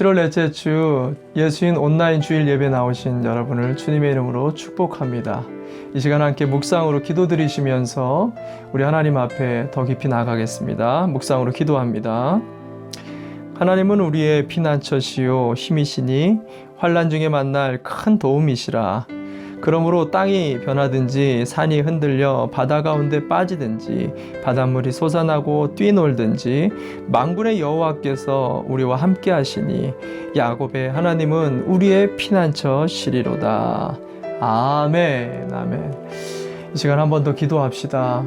7월 넷째 주 예수인 온라인 주일 예배 나오신 여러분을 주님의 이름으로 축복합니다. 이 시간 함께 묵상으로 기도드리시면서 우리 하나님 앞에 더 깊이 나아가겠습니다. 묵상으로 기도합니다. 하나님은 우리의 피난처시요 힘이시니 환난 중에 만날 큰 도움이시라. 그러므로 땅이 변하든지 산이 흔들려 바다 가운데 빠지든지 바닷물이 솟아나고 뛰놀든지 만군의 여호와께서 우리와 함께 하시니 야곱의 하나님은 우리의 피난처시리로다. 아멘. 아멘. 이 시간 한 번 더 기도합시다.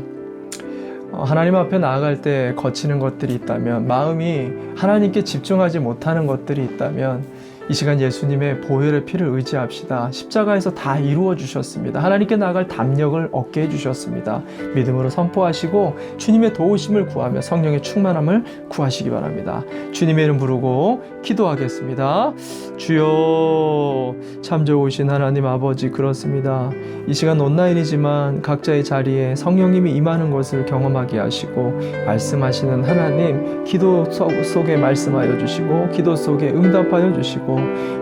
하나님 앞에 나아갈 때 거치는 것들이 있다면, 마음이 하나님께 집중하지 못하는 것들이 있다면 이 시간 예수님의 보혈의 피를 의지합시다. 십자가에서 다 이루어 주셨습니다. 하나님께 나아갈 담력을 얻게 해주셨습니다. 믿음으로 선포하시고 주님의 도우심을 구하며 성령의 충만함을 구하시기 바랍니다. 주님의 이름 부르고 기도하겠습니다. 주여, 참 좋으신 하나님 아버지, 그렇습니다. 이 시간 온라인이지만 각자의 자리에 성령님이 임하는 것을 경험하게 하시고 말씀하시는 하나님, 기도 속에 말씀하여 주시고 기도 속에 응답하여 주시고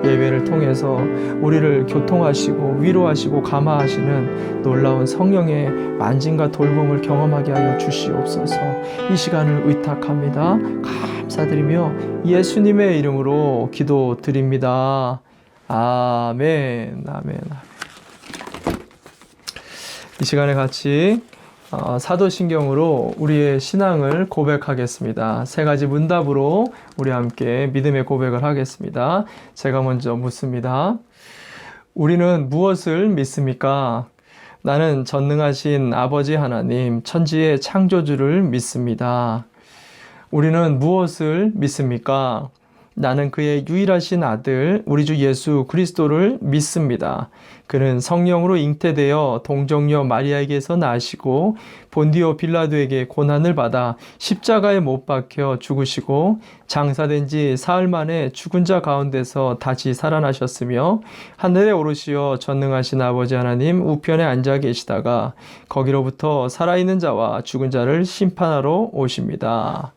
예배를 통해서 우리를 교통하시고 위로하시고 감화하시는 놀라운 성령의 만짐과 돌봄을 경험하게 하여 주시옵소서. 이 시간을 의탁합니다. 감사드리며 예수님의 이름으로 기도드립니다. 아멘. 아멘. 이 시간에 같이 사도신경으로 우리의 신앙을 고백하겠습니다. 세 가지 문답으로 우리 함께 믿음의 고백을 하겠습니다. 제가 먼저 묻습니다. 우리는 무엇을 믿습니까? 나는 전능하신 아버지 하나님, 천지의 창조주를 믿습니다. 우리는 무엇을 믿습니까? 나는 그의 유일하신 아들 우리 주 예수 그리스도를 믿습니다. 그는 성령으로 잉태되어 동정녀 마리아에게서 나시고 본디오 빌라도에게 고난을 받아 십자가에 못 박혀 죽으시고 장사된 지 사흘 만에 죽은 자 가운데서 다시 살아나셨으며 하늘에 오르시어 전능하신 아버지 하나님 우편에 앉아 계시다가 거기로부터 살아있는 자와 죽은 자를 심판하러 오십니다.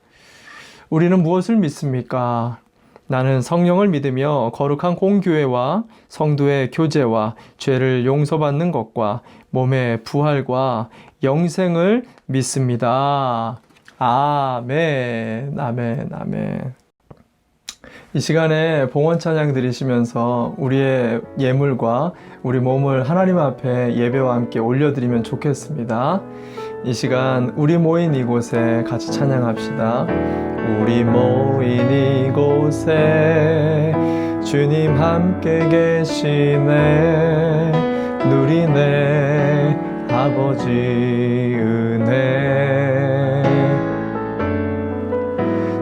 우리는 무엇을 믿습니까? 나는 성령을 믿으며 거룩한 공교회와 성도의 교제와 죄를 용서받는 것과 몸의 부활과 영생을 믿습니다. 아멘, 아멘, 아멘. 이 시간에 봉헌 찬양 드리시면서 우리의 예물과 우리 몸을 하나님 앞에 예배와 함께 올려드리면 좋겠습니다. 이 시간 우리 모인 이곳에 같이 찬양합시다. 우리 모인 이곳에 주님 함께 계시네. 누리네 아버지 은혜.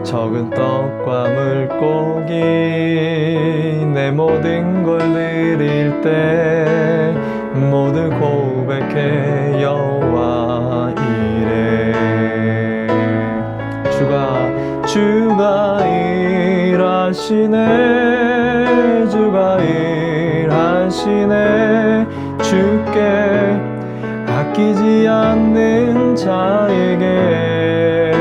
적은 떡과 물고기 내 모든 걸 드릴 때 모두 고백해 여호와 이래. 주가 일하시네. 주가 일하시네. 주께 아끼지 않는 자에게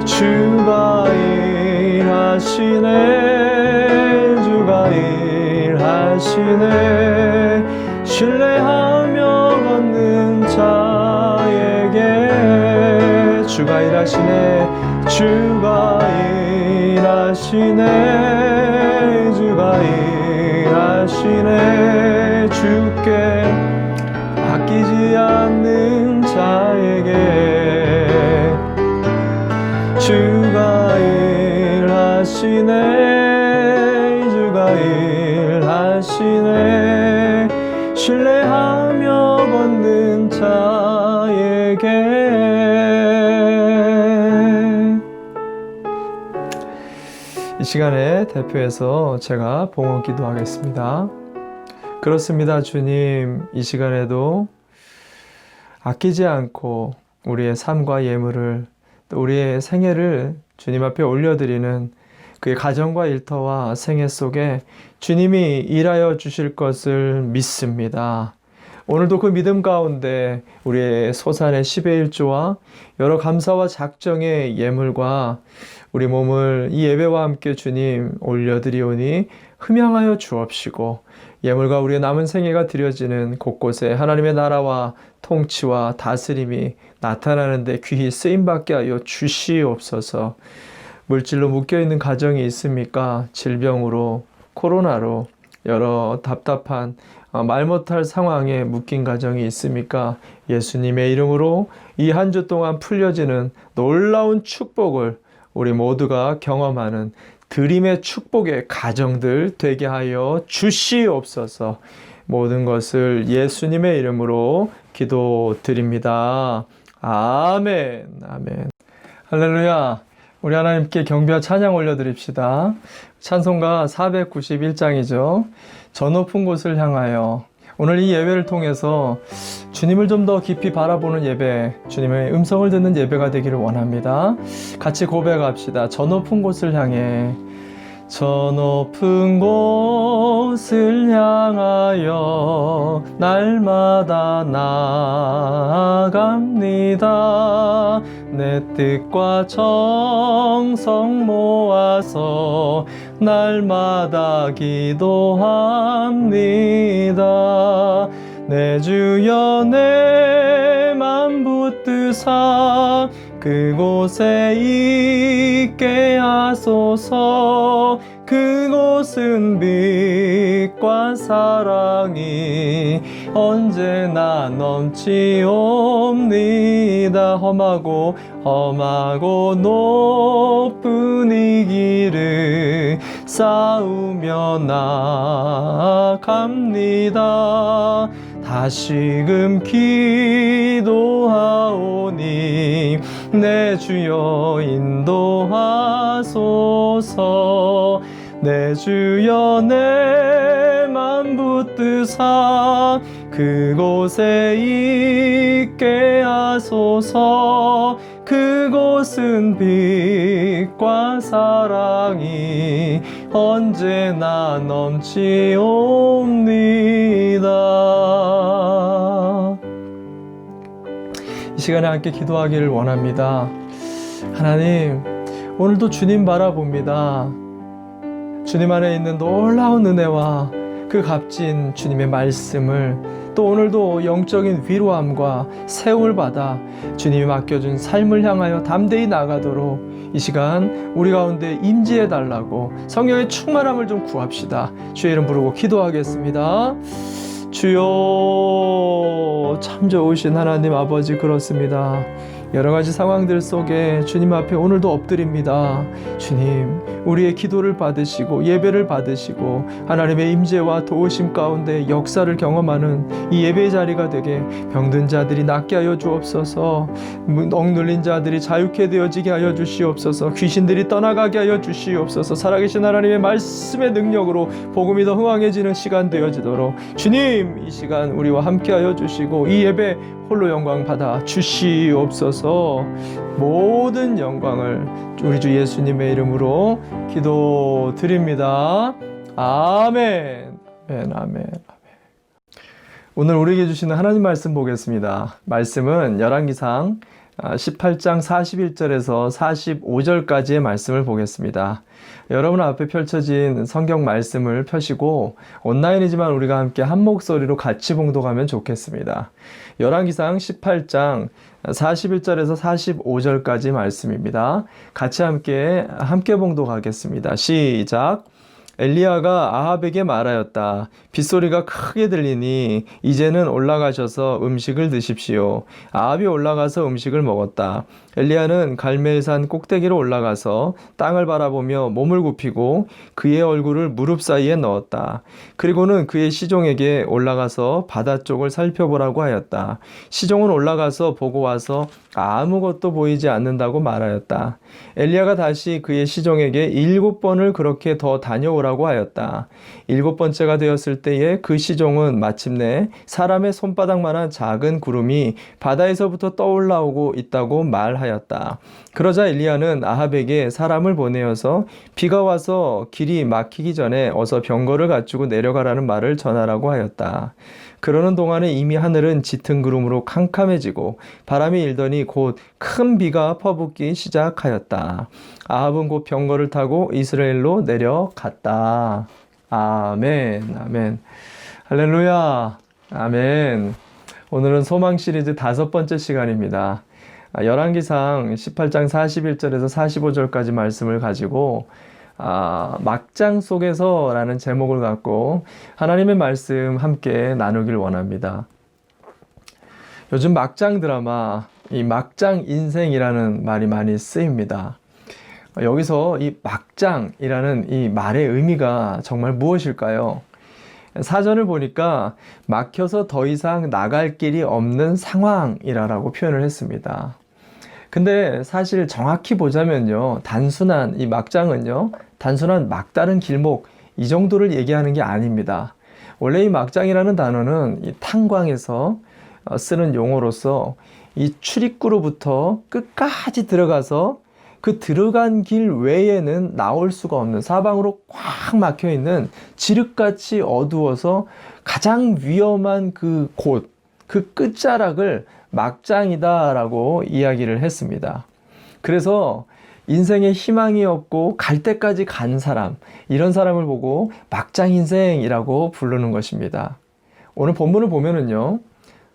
주가 일하시네. 주가 일하시네. 신뢰하며 걷는 자에게 주가 일하시네. 주가 일하시네. 주가 일하시네. 주께 아끼지 않는 자에게 주가 일하시네. 주가 일하시네. 신뢰하며 걷는 자에게. 이 시간에 대표해서 제가 봉헌 기도하겠습니다. 그렇습니다. 주님, 이 시간에도 아끼지 않고 우리의 삶과 예물을, 또 우리의 생애를 주님 앞에 올려드리는 그의 가정과 일터와 생애 속에 주님이 일하여 주실 것을 믿습니다. 오늘도 그 믿음 가운데 우리의 소산의 10의 1조와 여러 감사와 작정의 예물과 우리 몸을 이 예배와 함께 주님 올려드리오니 흠양하여 주옵시고 예물과 우리의 남은 생애가 드려지는 곳곳에 하나님의 나라와 통치와 다스림이 나타나는데 귀히 쓰임받게 하여 주시옵소서. 물질로 묶여있는 가정이 있습니까? 질병으로, 코로나로 여러 답답한 말 못할 상황에 묶인 가정이 있습니까? 예수님의 이름으로 이 한 주 동안 풀려지는 놀라운 축복을 우리 모두가 경험하는 드림의 축복의 가정들 되게 하여 주시옵소서. 모든 것을 예수님의 이름으로 기도드립니다. 아멘. 아멘. 할렐루야. 우리 하나님께 경배와 찬양 올려드립시다. 찬송가 491장이죠. 저 높은 곳을 향하여. 오늘 이 예배를 통해서 주님을 좀 더 깊이 바라보는 예배, 주님의 음성을 듣는 예배가 되기를 원합니다. 같이 고백합시다. 저 높은 곳을 향해. 저 높은 곳을 향하여 날마다 나아갑니다. 내 뜻과 정성 모아서 날마다 기도합니다. 내 주여 내 맘 붙드사 그곳에 있게 하소서. 그곳은 빛과 사랑이 언제나 넘치옵니다. 험하고 높은 이 길을 쌓으며 나아갑니다. 다시금 기도하오니 내 주여 인도하소서. 내 주여 내 맘 붙드사 그곳에 있게 하소서. 그곳은 빛과 사랑이 언제나 넘치옵니다. 이 시간에 함께 기도하기를 원합니다. 하나님, 오늘도 주님 바라봅니다. 주님 안에 있는 놀라운 은혜와 그 값진 주님의 말씀을 또 오늘도 영적인 위로함과 세움을 받아 주님이 맡겨준 삶을 향하여 담대히 나가도록 이 시간 우리 가운데 임재해 달라고 성령의 충만함을 좀 구합시다. 주의 이름 부르고 기도하겠습니다. 주여, 참 좋으신 하나님 아버지, 그렇습니다. 여러 가지 상황들 속에 주님 앞에 오늘도 엎드립니다. 주님, 우리의 기도를 받으시고 예배를 받으시고 하나님의 임재와 도우심 가운데 역사를 경험하는 이 예배의 자리가 되게 병든 자들이 낫게 하여 주옵소서. 억눌린 자들이 자유케 되어지게 하여 주시옵소서. 귀신들이 떠나가게 하여 주시옵소서. 살아계신 하나님의 말씀의 능력으로 복음이 더 흥황해지는 시간 되어지도록 주님, 이 시간 우리와 함께 하여 주시고 이 예배 홀로 영광 받아 주시옵소서. 모든 영광을 우리 주 예수님의 이름으로 기도드립니다. 아멘. 아멘. 아멘. 오늘 우리에게 주시는 하나님 말씀 보겠습니다. 말씀은 열왕기상 18장 41절에서 45절까지의 말씀을 보겠습니다. 여러분 앞에 펼쳐진 성경 말씀을 펴시고 온라인이지만 우리가 함께 한 목소리로 같이 봉독하면 좋겠습니다. 열왕기상 18장 41절에서 45절까지 말씀입니다. 같이 함께 봉독하겠습니다. 시작. 엘리야가 아합에게 말하였다. 빗소리가 크게 들리니 이제는 올라가셔서 음식을 드십시오. 아합이 올라가서 음식을 먹었다. 엘리야는 갈멜산 꼭대기로 올라가서 땅을 바라보며 몸을 굽히고 그의 얼굴을 무릎 사이에 넣었다. 그리고는 그의 시종에게 올라가서 바다 쪽을 살펴보라고 하였다. 시종은 올라가서 보고 와서 아무것도 보이지 않는다고 말하였다. 엘리야가 다시 그의 시종에게 7번을 그렇게 더 다녀오라고 하였다. 7번째가 되었을 때에 그 시종은 마침내 사람의 손바닥만한 작은 구름이 바다에서부터 떠올라오고 있다고 말하였다. 그러자 엘리야는 아합에게 사람을 보내어서 비가 와서 길이 막히기 전에 어서 병거를 갖추고 내려가라는 말을 전하라고 하였다. 그러는 동안에 이미 하늘은 짙은 구름으로 캄캄해지고 바람이 일더니 곧 큰 비가 퍼붓기 시작하였다. 아합은 곧 병거를 타고 이스라엘로 내려갔다. 아멘, 아멘. 할렐루야, 아멘. 오늘은 소망 시리즈 5번째 시간입니다. 열왕기상 18장 41절에서 45절까지 말씀을 가지고 막장 속에서 라는 제목을 갖고 하나님의 말씀 함께 나누길 원합니다. 요즘 막장 드라마, 이 막장 인생이라는 말이 많이 쓰입니다. 여기서 이 막장이라는 이 말의 의미가 정말 무엇일까요? 사전을 보니까 막혀서 더 이상 나갈 길이 없는 상황이라고 표현을 했습니다. 근데 사실 정확히 보자면요, 단순한 이 막장은요, 단순한 막다른 길목 이 정도를 얘기하는 게 아닙니다. 원래 이 막장이라는 단어는 이 탄광에서 쓰는 용어로서 이 출입구로부터 끝까지 들어가서 그 들어간 길 외에는 나올 수가 없는, 사방으로 꽉 막혀 있는 지륵같이 어두워서 가장 위험한 그 곳, 그 끝자락을 막장이다라고 이야기를 했습니다. 그래서 인생에 희망이 없고 갈 때까지 간 사람, 이런 사람을 보고 막장 인생이라고 부르는 것입니다. 오늘 본문을 보면은요,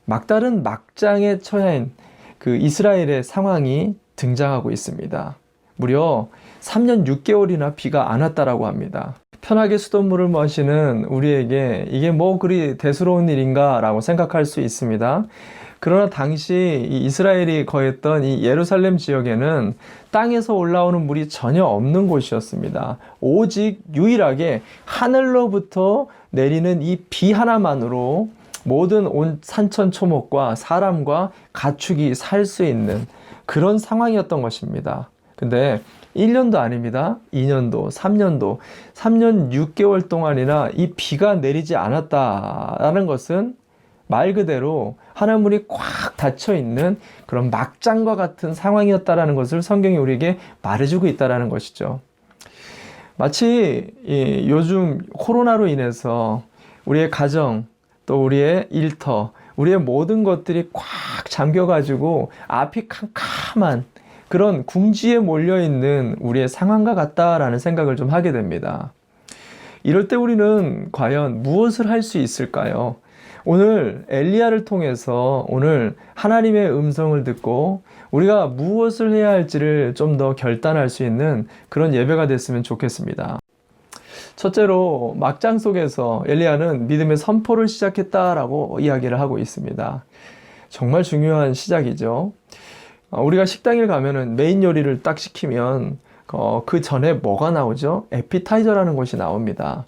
막다른 막장에 처한 그 이스라엘의 상황이 등장하고 있습니다. 무려 3년 6개월이나 비가 안 왔다라고 합니다. 편하게 수돗물을 마시는 우리에게 이게 뭐 그리 대수로운 일인가 라고 생각할 수 있습니다. 그러나 당시 이 이스라엘이 거했던 이 예루살렘 지역에는 땅에서 올라오는 물이 전혀 없는 곳이었습니다. 오직 유일하게 하늘로부터 내리는 이 비 하나만으로 모든 온 산천초목과 사람과 가축이 살 수 있는 그런 상황이었던 것입니다. 근데 1년도 아닙니다. 2년도, 3년도, 3년 6개월 동안이나 이 비가 내리지 않았다라는 것은 말 그대로 하늘문이 꽉 닫혀 있는 그런 막장과 같은 상황이었다라는 것을 성경이 우리에게 말해주고 있다라는 것이죠. 마치 요즘 코로나로 인해서 우리의 가정, 또 우리의 일터, 우리의 모든 것들이 꽉 잠겨가지고 앞이 캄캄한 그런 궁지에 몰려있는 우리의 상황과 같다라는 생각을 좀 하게 됩니다. 이럴 때 우리는 과연 무엇을 할 수 있을까요? 오늘 엘리야를 통해서 오늘 하나님의 음성을 듣고 우리가 무엇을 해야 할지를 좀 더 결단할 수 있는 그런 예배가 됐으면 좋겠습니다. 첫째로 막장 속에서 엘리야는 믿음의 선포를 시작했다라고 이야기를 하고 있습니다. 정말 중요한 시작이죠. 우리가 식당에 가면은 메인 요리를 딱 시키면 그 전에 뭐가 나오죠? 에피타이저라는 것이 나옵니다.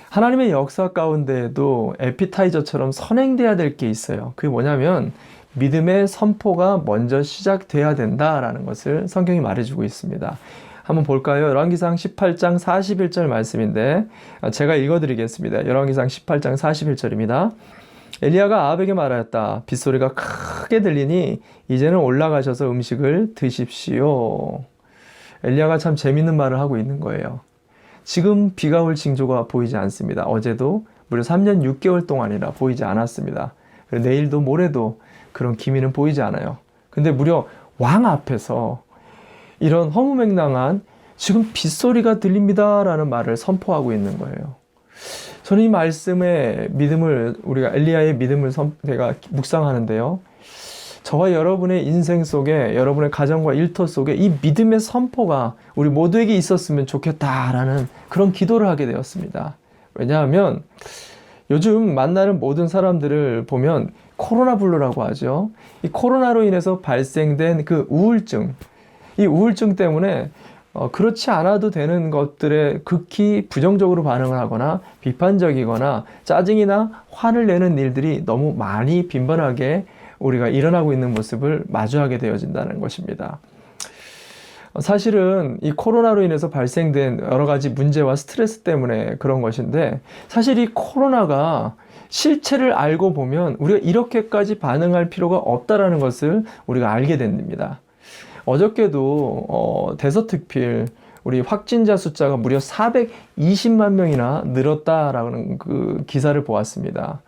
하나님의 역사 가운데에도 에피타이저처럼 선행돼야 될 게 있어요. 그게 뭐냐면 믿음의 선포가 먼저 시작돼야 된다라는 것을 성경이 말해주고 있습니다. 한번 볼까요? 열왕기상 18장 41절 말씀인데 제가 읽어드리겠습니다. 열왕기상 18장 41절입니다. 엘리야가 아합에게 말하였다. 빗소리가 크게 들리니 이제는 올라가셔서 음식을 드십시오. 엘리야가 참 재밌는 말을 하고 있는 거예요. 지금 비가 올 징조가 보이지 않습니다. 어제도 무려 3년 6개월 동안이나 보이지 않았습니다. 그리고 내일도 모레도 그런 기미는 보이지 않아요. 근데 무려 왕 앞에서 이런 허무맹랑한 지금 빗소리가 들립니다 라는 말을 선포하고 있는 거예요. 저는 이 말씀의 믿음을, 우리가 엘리야의 믿음을 제가 묵상하는데요. 저와 여러분의 인생 속에, 여러분의 가정과 일터 속에 이 믿음의 선포가 우리 모두에게 있었으면 좋겠다라는 그런 기도를 하게 되었습니다. 왜냐하면 요즘 만나는 모든 사람들을 보면 코로나 블루라고 하죠. 이 코로나로 인해서 발생된 그 우울증, 이 우울증 때문에 그렇지 않아도 되는 것들에 극히 부정적으로 반응을 하거나 비판적이거나 짜증이나 화를 내는 일들이 너무 많이 빈번하게 우리가 일어나고 있는 모습을 마주하게 되어진다는 것입니다. 사실은 이 코로나로 인해서 발생된 여러 가지 문제와 스트레스 때문에 그런 것인데, 사실 이 코로나가 실체를 알고 보면 우리가 이렇게까지 반응할 필요가 없다라는 것을 우리가 알게 됩니다. 어저께도 대서특필 우리 확진자 숫자가 무려 420만 명이나 늘었다라는 그 기사를 보았습니다.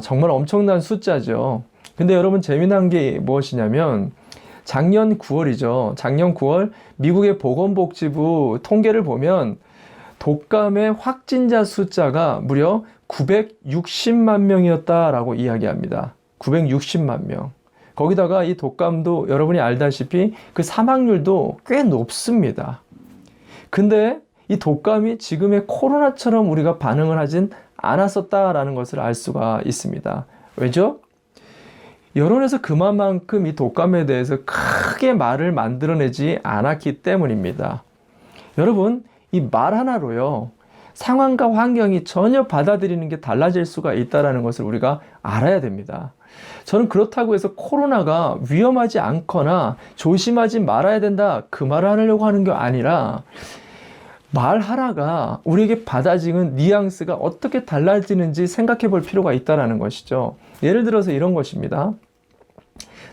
정말 엄청난 숫자죠. 근데 여러분 재미난 게 무엇이냐면 작년 9월이죠. 작년 9월 미국의 보건복지부 통계를 보면 독감의 확진자 숫자가 무려 960만 명이었다라고 이야기합니다. 960만 명. 거기다가 이 독감도 여러분이 알다시피 그 사망률도 꽤 높습니다. 근데 이 독감이 지금의 코로나처럼 우리가 반응을 하진 않았었다라는 것을 알 수가 있습니다. 왜죠? 여론에서 그만큼 이 독감에 대해서 크게 말을 만들어내지 않았기 때문입니다. 여러분, 이 말 하나로요, 상황과 환경이 전혀 받아들이는 게 달라질 수가 있다는 것을 우리가 알아야 됩니다. 저는 그렇다고 해서 코로나가 위험하지 않거나 조심하지 말아야 된다, 그 말을 하려고 하는 게 아니라 말 하나가 우리에게 받아지는 뉘앙스가 어떻게 달라지는지 생각해 볼 필요가 있다는 것이죠. 예를 들어서 이런 것입니다.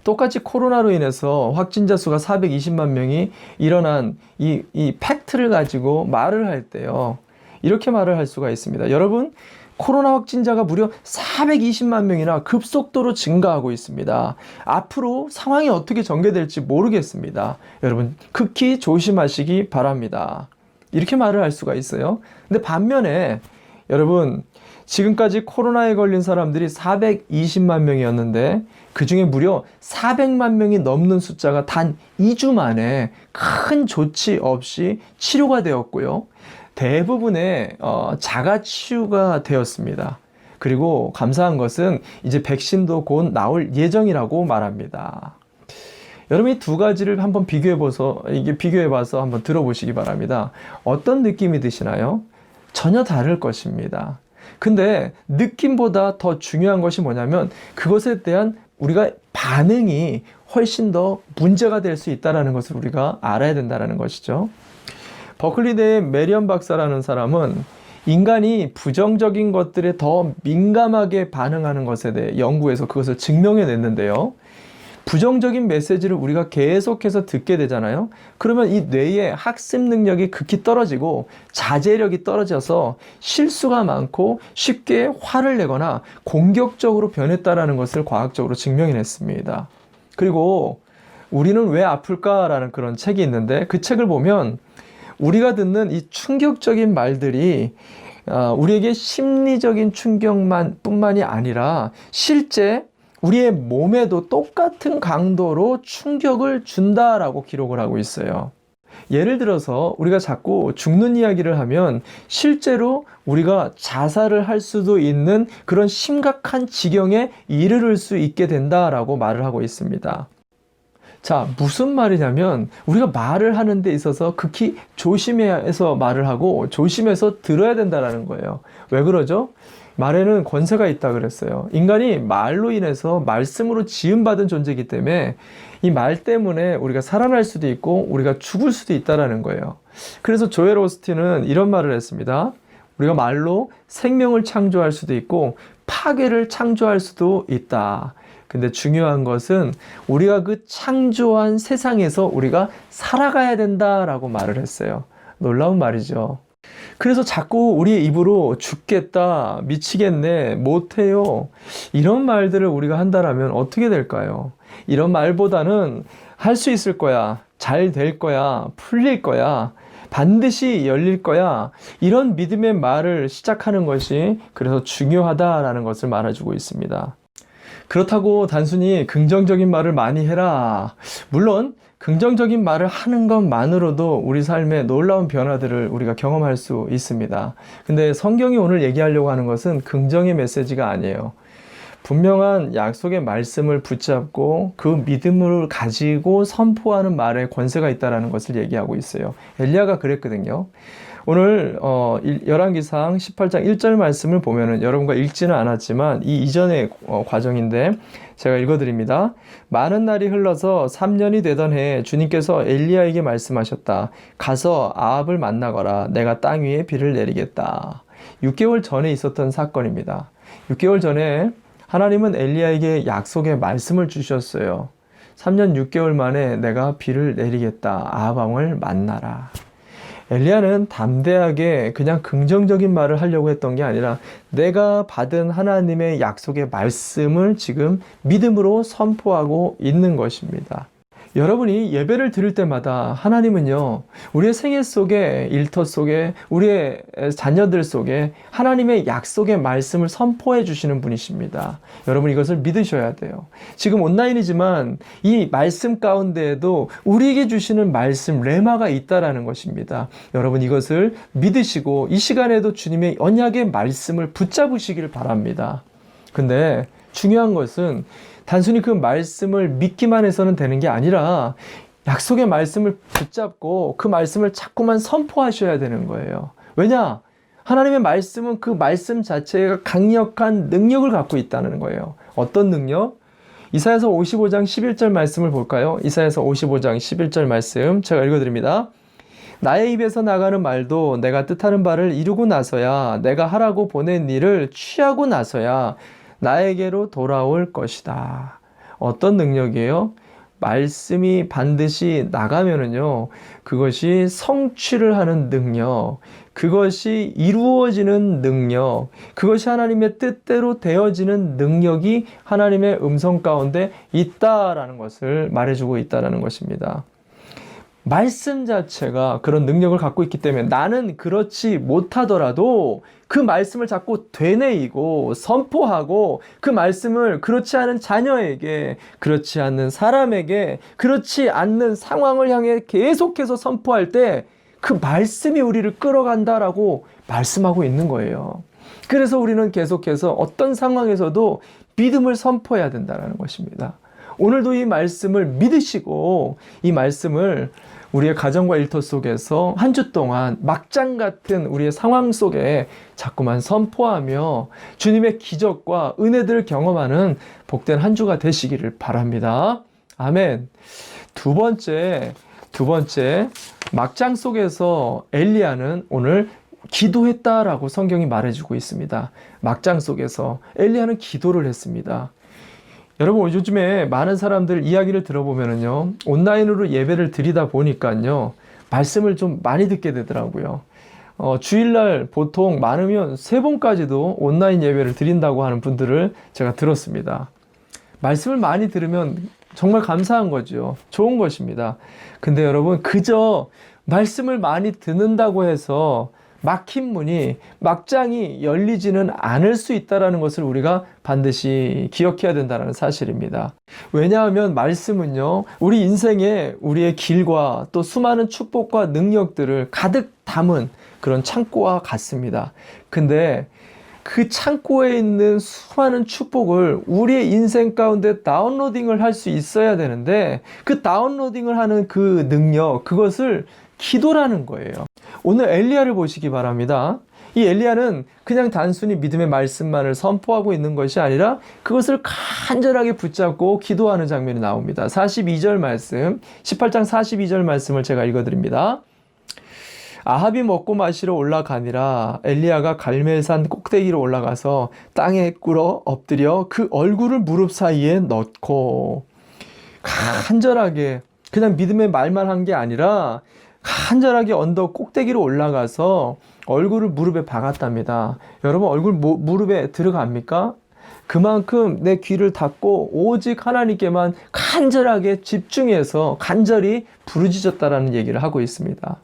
똑같이 코로나로 인해서 확진자 수가 420만 명이 일어난 이 팩트를 가지고 말을 할 때요, 이렇게 말을 할 수가 있습니다. 여러분, 코로나 확진자가 무려 420만 명이나 급속도로 증가하고 있습니다. 앞으로 상황이 어떻게 전개될지 모르겠습니다. 여러분, 극히 조심하시기 바랍니다. 이렇게 말을 할 수가 있어요. 근데 반면에 여러분, 지금까지 코로나에 걸린 사람들이 420만 명이었는데 그 중에 무려 400만 명이 넘는 숫자가 단 2주 만에 큰 조치 없이 치료가 되었고요. 대부분의 자가치유가 되었습니다. 그리고 감사한 것은 이제 백신도 곧 나올 예정이라고 말합니다. 여러분, 이 두 가지를 한번 비교해봐서 한번 들어보시기 바랍니다. 어떤 느낌이 드시나요? 전혀 다를 것입니다. 근데 느낌보다 더 중요한 것이 뭐냐면 그것에 대한 우리가 반응이 훨씬 더 문제가 될 수 있다는 것을 우리가 알아야 된다는 것이죠. 버클리대의 메리엄 박사라는 사람은 인간이 부정적인 것들에 더 민감하게 반응하는 것에 대해 연구해서 그것을 증명해냈는데요. 부정적인 메시지를 우리가 계속해서 듣게 되잖아요. 그러면 이 뇌의 학습 능력이 극히 떨어지고 자제력이 떨어져서 실수가 많고 쉽게 화를 내거나 공격적으로 변했다는 것을 과학적으로 증명해냈습니다. 그리고 우리는 왜 아플까라는 그런 책이 있는데 그 책을 보면 우리가 듣는 이 충격적인 말들이 우리에게 심리적인 충격뿐만이 아니라 실제 우리의 몸에도 똑같은 강도로 충격을 준다라고 기록을 하고 있어요. 예를 들어서 우리가 자꾸 죽는 이야기를 하면 실제로 우리가 자살을 할 수도 있는 그런 심각한 지경에 이르를 수 있게 된다라고 말을 하고 있습니다. 자, 무슨 말이냐면 우리가 말을 하는 데 있어서 극히 조심해서 말을 하고 조심해서 들어야 된다는 거예요. 왜 그러죠? 말에는 권세가 있다 그랬어요. 인간이 말로 인해서 말씀으로 지음받은 존재이기 때문에 이 말 때문에 우리가 살아날 수도 있고 우리가 죽을 수도 있다는 거예요. 그래서 조엘 오스틴은 이런 말을 했습니다. 우리가 말로 생명을 창조할 수도 있고 파괴를 창조할 수도 있다. 근데 중요한 것은 우리가 그 창조한 세상에서 우리가 살아가야 된다라고 말을 했어요. 놀라운 말이죠. 그래서 자꾸 우리의 입으로 죽겠다, 미치겠네, 못해요, 이런 말들을 우리가 한다라면 어떻게 될까요? 이런 말보다는 할 수 있을 거야, 잘 될 거야, 풀릴 거야, 반드시 열릴 거야, 이런 믿음의 말을 시작하는 것이 그래서 중요하다라는 것을 말해주고 있습니다. 그렇다고 단순히 긍정적인 말을 많이 해라. 물론 긍정적인 말을 하는 것만으로도 우리 삶에 놀라운 변화들을 우리가 경험할 수 있습니다. 근데 성경이 오늘 얘기하려고 하는 것은 긍정의 메시지가 아니에요. 분명한 약속의 말씀을 붙잡고 그 믿음을 가지고 선포하는 말에 권세가 있다는 것을 얘기하고 있어요. 엘리야가 그랬거든요. 오늘 열왕기상 18장 1절 말씀을 보면은 여러분과 읽지는 않았지만 이 이전의 과정인데 제가 읽어드립니다. 많은 날이 흘러서 3년이 되던 해에 주님께서 엘리야에게 말씀하셨다. 가서 아합을 만나거라. 내가 땅 위에 비를 내리겠다. 6개월 전에 있었던 사건입니다. 6개월 전에 하나님은 엘리야에게 약속의 말씀을 주셨어요. 3년 6개월 만에 내가 비를 내리겠다. 아합 왕을 만나라. 엘리야는 담대하게 그냥 긍정적인 말을 하려고 했던 게 아니라 내가 받은 하나님의 약속의 말씀을 지금 믿음으로 선포하고 있는 것입니다. 여러분이 예배를 드릴 때마다 하나님은요, 우리의 생애 속에, 일터 속에, 우리의 자녀들 속에 하나님의 약속의 말씀을 선포해 주시는 분이십니다. 여러분 이것을 믿으셔야 돼요. 지금 온라인이지만 이 말씀 가운데에도 우리에게 주시는 말씀, 레마가 있다라는 것입니다. 여러분 이것을 믿으시고 이 시간에도 주님의 언약의 말씀을 붙잡으시길 바랍니다. 근데 중요한 것은 단순히 그 말씀을 믿기만 해서는 되는 게 아니라 약속의 말씀을 붙잡고 그 말씀을 자꾸만 선포하셔야 되는 거예요. 왜냐? 하나님의 말씀은 그 말씀 자체가 강력한 능력을 갖고 있다는 거예요. 어떤 능력? 이사야서 55장 11절 말씀을 볼까요? 이사야서 55장 11절 말씀 제가 읽어드립니다. 나의 입에서 나가는 말도 내가 뜻하는 바를 이루고 나서야, 내가 하라고 보낸 일을 취하고 나서야 나에게로 돌아올 것이다. 어떤 능력이에요? 말씀이 반드시 나가면은요, 그것이 성취를 하는 능력, 그것이 이루어지는 능력, 그것이 하나님의 뜻대로 되어지는 능력이 하나님의 음성 가운데 있다라는 것을 말해주고 있다라는 것입니다. 말씀 자체가 그런 능력을 갖고 있기 때문에 나는 그렇지 못하더라도 그 말씀을 자꾸 되뇌이고 선포하고 그 말씀을 그렇지 않은 자녀에게, 그렇지 않는 사람에게, 그렇지 않는 상황을 향해 계속해서 선포할 때 그 말씀이 우리를 끌어간다라고 말씀하고 있는 거예요. 그래서 우리는 계속해서 어떤 상황에서도 믿음을 선포해야 된다는 것입니다. 오늘도 이 말씀을 믿으시고 이 말씀을 우리의 가정과 일터 속에서 한 주 동안 막장 같은 우리의 상황 속에 자꾸만 선포하며 주님의 기적과 은혜들을 경험하는 복된 한 주가 되시기를 바랍니다. 아멘. 두 번째, 막장 속에서 엘리야는 오늘 기도했다라고 성경이 말해주고 있습니다. 막장 속에서 엘리야는 기도를 했습니다. 여러분 요즘에 많은 사람들 이야기를 들어보면은요, 온라인으로 예배를 드리다 보니까요, 말씀을 좀 많이 듣게 되더라고요. 주일날 보통 많으면 3번까지도 온라인 예배를 드린다고 하는 분들을 제가 들었습니다. 말씀을 많이 들으면 정말 감사한 거죠. 좋은 것입니다. 근데 여러분 그저 말씀을 많이 듣는다고 해서 막힌 문이, 막장이 열리지는 않을 수 있다는 것을 우리가 반드시 기억해야 된다는 사실입니다. 왜냐하면 말씀은요, 우리 인생에 우리의 길과 또 수많은 축복과 능력들을 가득 담은 그런 창고와 같습니다. 근데 그 창고에 있는 수많은 축복을 우리의 인생 가운데 다운로딩을 할 수 있어야 되는데, 그 다운로딩을 하는 그 능력, 그것을 기도라는 거예요. 오늘 엘리야를 보시기 바랍니다. 이 엘리야는 그냥 단순히 믿음의 말씀만을 선포하고 있는 것이 아니라 그것을 간절하게 붙잡고 기도하는 장면이 나옵니다. 42절 말씀, 18장 42절 말씀을 제가 읽어드립니다. 아합이 먹고 마시러 올라가니라. 엘리야가 갈멜산 꼭대기로 올라가서 땅에 꿇어 엎드려 그 얼굴을 무릎 사이에 넣고, 간절하게 그냥 믿음의 말만 한 게 아니라 간절하게 언덕 꼭대기로 올라가서 얼굴을 무릎에 박았답니다. 여러분 얼굴 무릎에 들어갑니까? 그만큼 내 귀를 닫고 오직 하나님께만 간절하게 집중해서 간절히 부르짖었다라는 얘기를 하고 있습니다.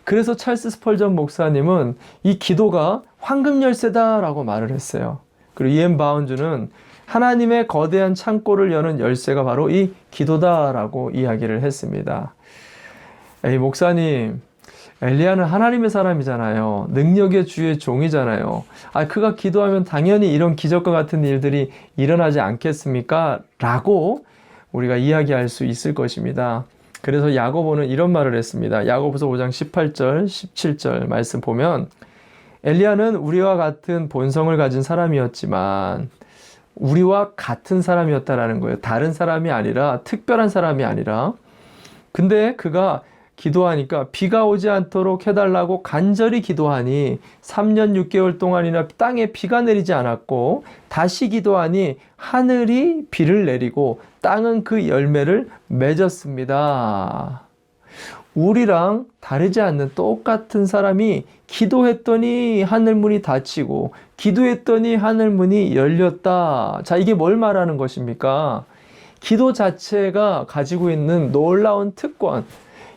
그래서 찰스 스펄전 목사님은 이 기도가 황금 열쇠다라고 말을 했어요. 그리고 이엠 바운즈는 하나님의 거대한 창고를 여는 열쇠가 바로 이 기도다라고 이야기를 했습니다. 에이 목사님, 엘리야는 하나님의 사람이잖아요. 능력의 주의 종이잖아요. 그가 기도하면 당연히 이런 기적과 같은 일들이 일어나지 않겠습니까? 라고 우리가 이야기할 수 있을 것입니다. 그래서 야고보는 이런 말을 했습니다. 야고보서 5장 18절, 17절 말씀 보면 엘리야는 우리와 같은 본성을 가진 사람이었지만 우리와 같은 사람이었다라는 거예요. 다른 사람이 아니라, 특별한 사람이 아니라. 근데 그가 기도하니까 비가 오지 않도록 해달라고 간절히 기도하니 3년 6개월 동안이나 땅에 비가 내리지 않았고, 다시 기도하니 하늘이 비를 내리고 땅은 그 열매를 맺었습니다. 우리랑 다르지 않는 똑같은 사람이 기도했더니 하늘문이 닫히고 기도했더니 하늘문이 열렸다. 자, 이게 뭘 말하는 것입니까? 기도 자체가 가지고 있는 놀라운 특권,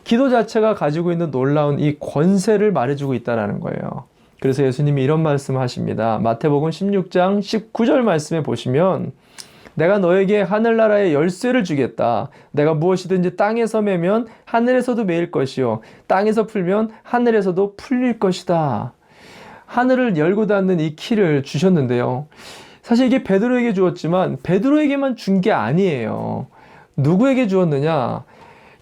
기도 자체가 가지고 있는 놀라운 이 권세를 말해주고 있다는 거예요. 그래서 예수님이 이런 말씀을 하십니다. 마태복음 16장 19절 말씀에 보시면 내가 너에게 하늘나라의 열쇠를 주겠다. 내가 무엇이든지 땅에서 매면 하늘에서도 매일 것이요 땅에서 풀면 하늘에서도 풀릴 것이다. 하늘을 열고 닫는 이 키를 주셨는데요. 사실 이게 베드로에게 주었지만 베드로에게만 준 게 아니에요. 누구에게 주었느냐?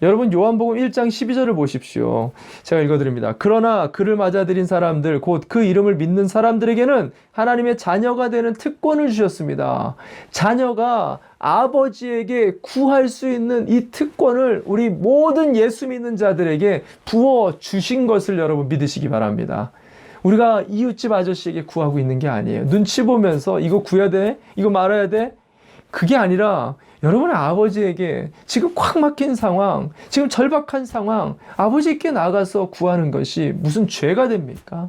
여러분 요한복음 1장 12절을 보십시오. 제가 읽어드립니다. 그러나 그를 맞아들인 사람들 곧 그 이름을 믿는 사람들에게는 하나님의 자녀가 되는 특권을 주셨습니다. 자녀가 아버지에게 구할 수 있는 이 특권을 우리 모든 예수 믿는 자들에게 부어 주신 것을 여러분 믿으시기 바랍니다. 우리가 이웃집 아저씨에게 구하고 있는 게 아니에요. 눈치 보면서 이거 구해야 돼? 이거 말아야 돼? 그게 아니라 여러분의 아버지에게 지금 꽉 막힌 상황, 지금 절박한 상황, 아버지께 나가서 구하는 것이 무슨 죄가 됩니까?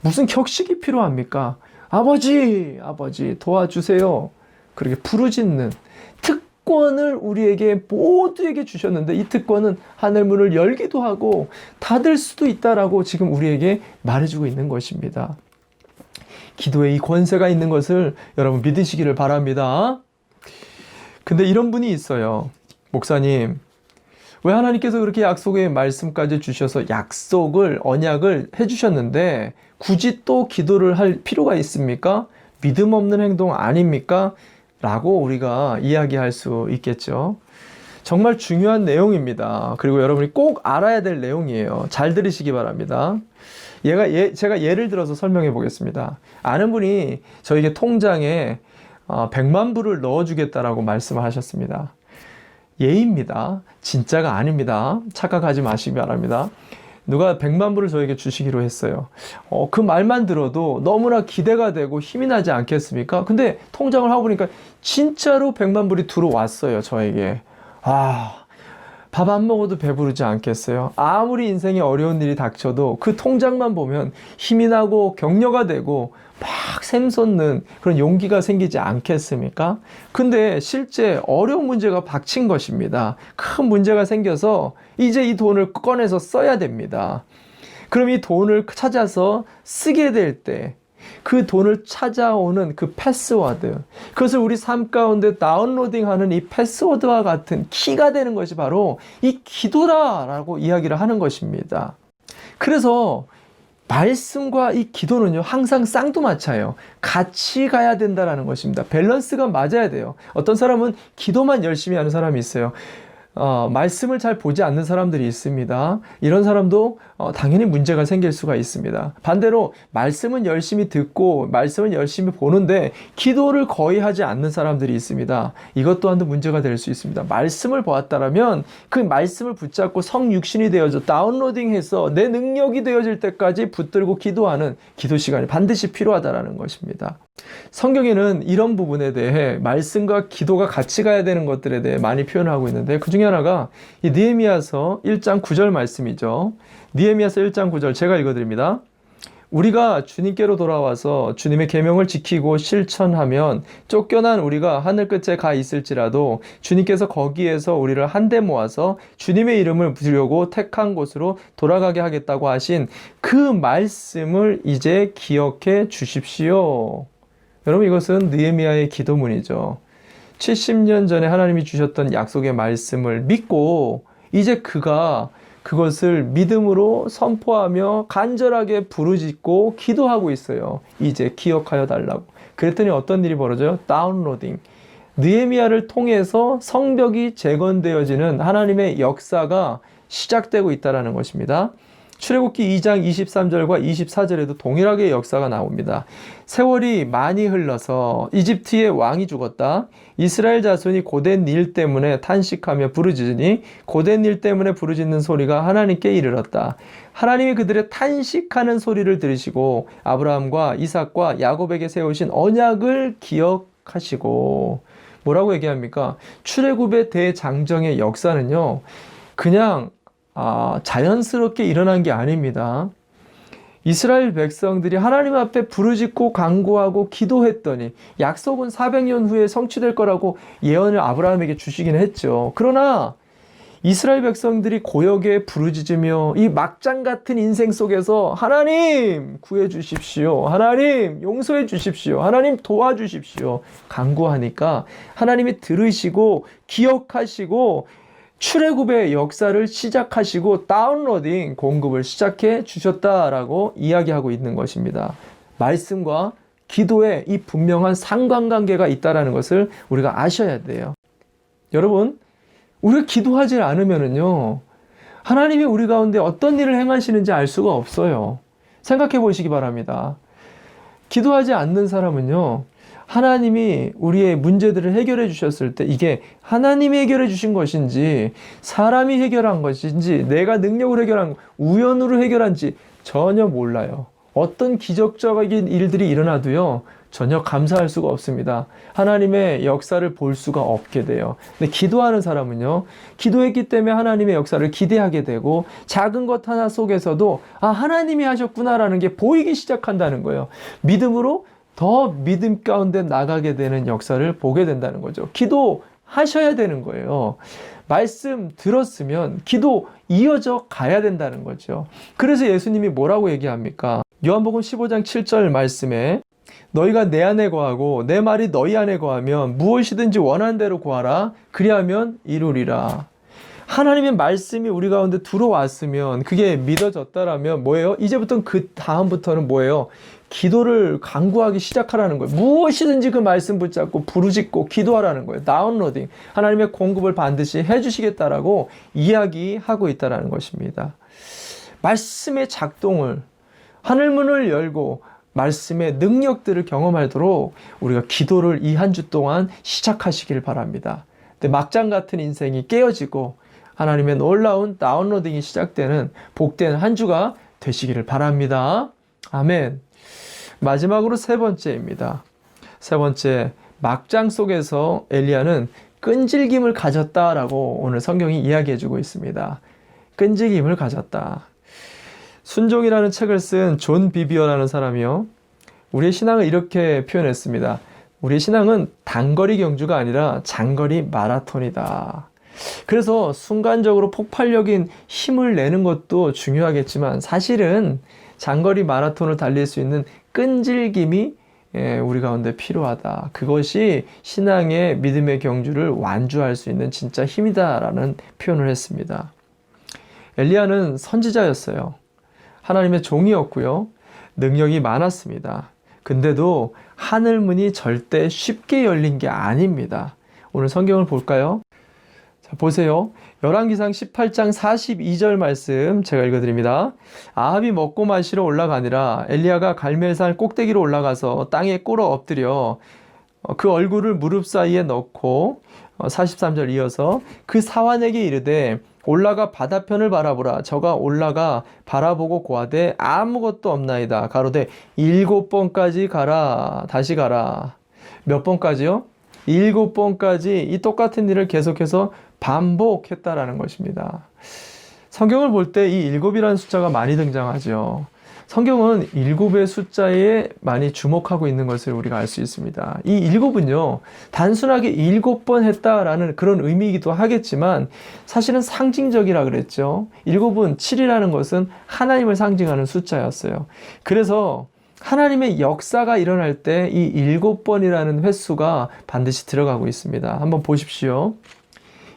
무슨 격식이 필요합니까? 아버지 도와주세요. 그렇게 부르짖는 특권을 우리에게 모두에게 주셨는데 이 특권은 하늘문을 열기도 하고 닫을 수도 있다라고 지금 우리에게 말해주고 있는 것입니다. 기도에 이 권세가 있는 것을 여러분 믿으시기를 바랍니다. 근데 이런 분이 있어요. 목사님, 왜 하나님께서 그렇게 약속의 말씀까지 주셔서 약속을, 언약을 해주셨는데 굳이 또 기도를 할 필요가 있습니까? 믿음 없는 행동 아닙니까? 라고 우리가 이야기할 수 있겠죠. 정말 중요한 내용입니다. 그리고 여러분이 꼭 알아야 될 내용이에요. 잘 들으시기 바랍니다. 제가 예를 들어서 설명해 보겠습니다. 아는 분이 저에게 통장에 100만 불을 넣어주겠다라고 말씀을 하셨습니다. 예입니다. 진짜가 아닙니다. 착각하지 마시기 바랍니다. 누가 100만 불을 저에게 주시기로 했어요. 그 말만 들어도 너무나 기대가 되고 힘이 나지 않겠습니까? 근데 통장을 하고 보니까 진짜로 100만 불이 들어왔어요, 저에게. 밥 안 먹어도 배부르지 않겠어요? 아무리 인생에 어려운 일이 닥쳐도 그 통장만 보면 힘이 나고 격려가 되고 막 샘솟는 그런 용기가 생기지 않겠습니까? 근데 실제 어려운 문제가 닥친 것입니다. 큰 문제가 생겨서 이제 이 돈을 꺼내서 써야 됩니다. 그럼 이 돈을 찾아서 쓰게 될 때 그 돈을 찾아오는 그 패스워드, 그것을 우리 삶 가운데 다운로딩하는 이 패스워드와 같은 키가 되는 것이 바로 이 기도라라고 이야기를 하는 것입니다. 그래서 말씀과 이 기도는요, 항상 쌍두마차예요. 같이 가야 된다는 것입니다. 밸런스가 맞아야 돼요. 어떤 사람은 기도만 열심히 하는 사람이 있어요. 말씀을 잘 보지 않는 사람들이 있습니다. 이런 사람도 당연히 문제가 생길 수가 있습니다. 반대로 말씀은 열심히 듣고 말씀은 열심히 보는데 기도를 거의 하지 않는 사람들이 있습니다. 이것 또한도 문제가 될 수 있습니다. 말씀을 보았다라면 그 말씀을 붙잡고 성육신이 되어져 다운로딩해서 내 능력이 되어질 때까지 붙들고 기도하는 기도 시간이 반드시 필요하다는 것입니다. 성경에는 이런 부분에 대해 말씀과 기도가 같이 가야 되는 것들에 대해 많이 표현하고 있는데 그 중에 하나가 이 느헤미야서 1장 9절 말씀이죠. 느헤미야서 1장 9절 제가 읽어드립니다. 우리가 주님께로 돌아와서 주님의 계명을 지키고 실천하면 쫓겨난 우리가 하늘 끝에 가 있을지라도 주님께서 거기에서 우리를 한데 모아서 주님의 이름을 부르려고 택한 곳으로 돌아가게 하겠다고 하신 그 말씀을 이제 기억해 주십시오. 여러분, 이것은 느헤미야의 기도문이죠. 70년 전에 하나님이 주셨던 약속의 말씀을 믿고 이제 그가 그것을 믿음으로 선포하며 간절하게 부르짖고 기도하고 있어요. 이제 기억하여 달라고. 그랬더니 어떤 일이 벌어져요? 다운로딩. 느헤미야를 통해서 성벽이 재건되어지는 하나님의 역사가 시작되고 있다는 것입니다. 출애굽기 2장 23절과 24절에도 동일하게 역사가 나옵니다. 세월이 많이 흘러서 이집트의 왕이 죽었다. 이스라엘 자손이 고된 일 때문에 탄식하며 부르짖으니 고된 일 때문에 부르짖는 소리가 하나님께 이르렀다. 하나님이 그들의 탄식하는 소리를 들으시고 아브라함과 이삭과 야곱에게 세우신 언약을 기억하시고, 뭐라고 얘기합니까? 출애굽의 대장정의 역사는요, 그냥 자연스럽게 일어난 게 아닙니다. 이스라엘 백성들이 하나님 앞에 부르짖고 간구하고 기도했더니 약속은 400년 후에 성취될 거라고 예언을 아브라함에게 주시긴 했죠. 그러나 이스라엘 백성들이 고역에 부르짖으며 이 막장 같은 인생 속에서 하나님 구해 주십시오. 하나님 용서해 주십시오. 하나님 도와주십시오. 간구하니까 하나님이 들으시고 기억하시고 출애굽의 역사를 시작하시고 다운로딩 공급을 시작해 주셨다라고 이야기하고 있는 것입니다. 말씀과 기도에 이 분명한 상관관계가 있다는 것을 우리가 아셔야 돼요. 여러분, 우리가 기도하지 않으면요, 하나님이 우리 가운데 어떤 일을 행하시는지 알 수가 없어요. 생각해 보시기 바랍니다. 기도하지 않는 사람은요, 하나님이 우리의 문제들을 해결해 주셨을 때 이게 하나님이 해결해 주신 것인지 사람이 해결한 것인지 내가 능력으로 해결한 우연으로 해결한지 전혀 몰라요. 어떤 기적적인 일들이 일어나도요, 전혀 감사할 수가 없습니다. 하나님의 역사를 볼 수가 없게 돼요. 근데 기도하는 사람은요, 기도했기 때문에 하나님의 역사를 기대하게 되고 작은 것 하나 속에서도 하나님이 하셨구나라는 게 보이기 시작한다는 거예요. 믿음으로 더 믿음 가운데 나가게 되는 역사를 보게 된다는 거죠. 기도하셔야 되는 거예요. 말씀 들었으면 기도 이어져 가야 된다는 거죠. 그래서 예수님이 뭐라고 얘기합니까? 요한복음 15장 7절 말씀에 너희가 내 안에 거하고 내 말이 너희 안에 거하면 무엇이든지 원하는 대로 구하라. 그리하면 이루리라. 하나님의 말씀이 우리 가운데 들어왔으면 그게 믿어졌다라면 뭐예요? 이제부터는 그 다음부터는 뭐예요? 기도를 간구하기 시작하라는 거예요. 무엇이든지 그 말씀 붙잡고 부르짖고 기도하라는 거예요. 다운로딩. 하나님의 공급을 반드시 해주시겠다라고 이야기하고 있다는 것입니다. 말씀의 작동을, 하늘문을 열고 말씀의 능력들을 경험하도록 우리가 기도를 이 한 주 동안 시작하시길 바랍니다. 근데 막장 같은 인생이 깨어지고 하나님의 놀라운 다운로딩이 시작되는 복된 한 주가 되시기를 바랍니다. 아멘. 마지막으로 세 번째입니다. 세 번째, 막장 속에서 엘리야는 끈질김을 가졌다라고 오늘 성경이 이야기해주고 있습니다. 끈질김을 가졌다. 순종이라는 책을 쓴 존 비비어라는 사람이요, 우리의 신앙을 이렇게 표현했습니다. 우리의 신앙은 단거리 경주가 아니라 장거리 마라톤이다. 그래서 순간적으로 폭발적인 힘을 내는 것도 중요하겠지만 사실은 장거리 마라톤을 달릴 수 있는 끈질김이 우리 가운데 필요하다. 그것이 신앙의 믿음의 경주를 완주할 수 있는 진짜 힘이다라는 표현을 했습니다. 엘리야는 선지자였어요. 하나님의 종이었고요. 능력이 많았습니다. 근데도 하늘문이 절대 쉽게 열린 게 아닙니다. 오늘 성경을 볼까요? 자, 보세요. 열왕기상 18장 42절 말씀 제가 읽어드립니다. 아합이 먹고 마시러 올라가니라 엘리야가 갈멜산 꼭대기로 올라가서 땅에 꿇어 엎드려 그 얼굴을 무릎 사이에 넣고 43절 이어서 그 사환에게 이르되 올라가 바다편을 바라보라. 저가 올라가 바라보고 고하되 아무것도 없나이다. 가로되 7번까지 가라. 다시 가라. 몇 번까지요? 7번까지 이 똑같은 일을 계속해서 반복했다라는 것입니다. 성경을 볼 때 이 7이라는 숫자가 많이 등장하죠. 성경은 7의 숫자에 많이 주목하고 있는 것을 우리가 알 수 있습니다. 이 7은요, 단순하게 7번 했다라는 그런 의미이기도 하겠지만 사실은 상징적이라 그랬죠. 7은 7이라는 것은 하나님을 상징하는 숫자였어요. 그래서 하나님의 역사가 일어날 때 이 7번이라는 횟수가 반드시 들어가고 있습니다. 한번 보십시오.